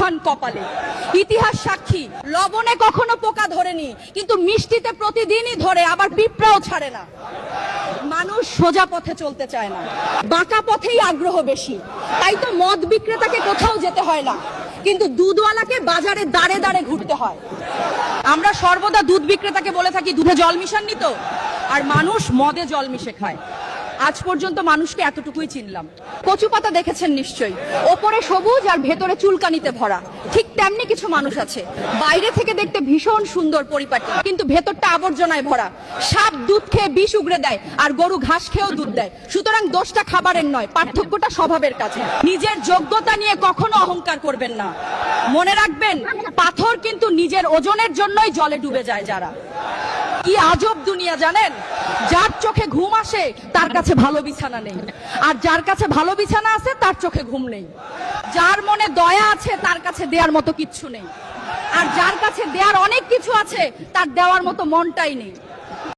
তুফান কপালে। ইতিহাস সাক্ষী, লবণে কখনো পোকা ধরেনি, কিন্তু মিষ্টিতে প্রতিদিনই ধরে, আবার পিঁপড়াও ছাড়ে না। মানুষ সোজা পথে চলতে চায় না, বাঁকা পথেই আগ্রহ বেশি। তাই তো মদ বিক্রেতাকে কোথাও যেতে হয় না, কিন্তু দুধওয়ালাকে বাজারে দাঁড়ে দাঁড়ে ঘুরতে হয়। আমরা সর্বদা দুধ বিক্রেতাকে বলে থাকি দুধে জল মিশাননি তো, আর মানুষ মদে জল মিশে খায়। আজ পর্যন্ত মানুষকে এতটুকুই চিনলাম। কচু পাতা দেখেছেন নিশ্চয়ই, ওপরে সবুজ আর ভেতরে চুলকানিতে ভরা। ঠিক তেমনি কিছু মানুষ আছে, বাইরে থেকে দেখতে ভীষণ সুন্দর পরিপাটি, কিন্তু ভেতরটা আবর্জনায় ভরা। সাপ দুধ খেয়ে বিষ উগড়ে দেয়, আর গরু ঘাস খেয়েও দুধ দেয়। সুতরাং দোষটা খাবারের নয়, পার্থক্যটা স্বভাবের কাছে। নিজের যোগ্যতা নিয়ে কখনো অহংকার করবেন না। মনে রাখবেন, পাথর কিন্তু নিজের ওজনের জন্যই জলে ডুবে যায়। যারা, কি আজব দুনিয়া জানেন, যার চোখে ঘুম আসে তার কাছে ভালো বিছানা নেই, আর যার কাছে ভালো বিছানা আছে তার চোখে ঘুম নেই। যার মনে দয়া আছে তার কাছে দেওয়ার মতো কিচ্ছু নেই, আর যার কাছে দেওয়ার অনেক কিছু আছে তার দেওয়ার মতো মনটাই নেই।